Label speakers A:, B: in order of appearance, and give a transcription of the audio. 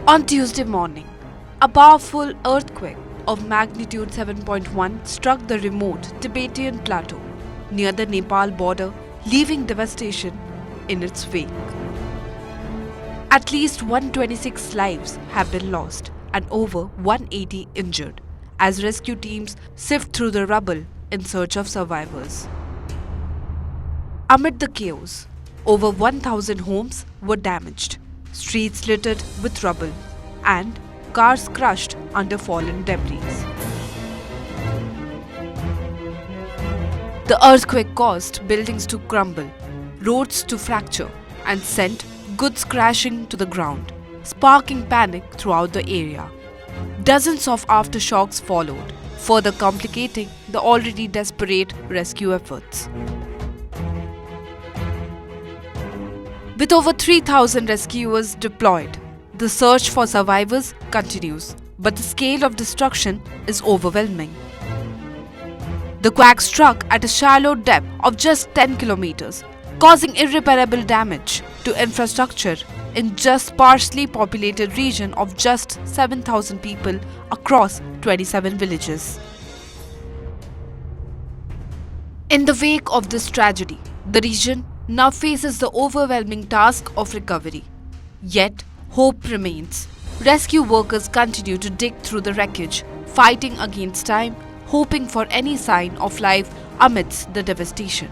A: On Tuesday morning, a powerful earthquake of magnitude 7.1 struck the remote Tibetan plateau near the Nepal border, leaving devastation in its wake. At least 126 lives have been lost and over 180 injured as rescue teams sift through the rubble in search of survivors. Amid the chaos, over 1,000 homes were damaged, streets littered with rubble, and cars crushed under fallen debris. The earthquake caused buildings to crumble, roads to fracture, and sent goods crashing to the ground, sparking panic throughout the area. Dozens of aftershocks followed, further complicating the already desperate rescue efforts. With over 3,000 rescuers deployed, the search for survivors continues, but the scale of destruction is overwhelming. The quake struck at a shallow depth of just 10 kilometers, causing irreparable damage to infrastructure in just sparsely populated region of just 7,000 people across 27 villages. In the wake of this tragedy, the region now faces the overwhelming task of recovery. Yet, hope remains. Rescue workers continue to dig through the wreckage, fighting against time, hoping for any sign of life amidst the devastation.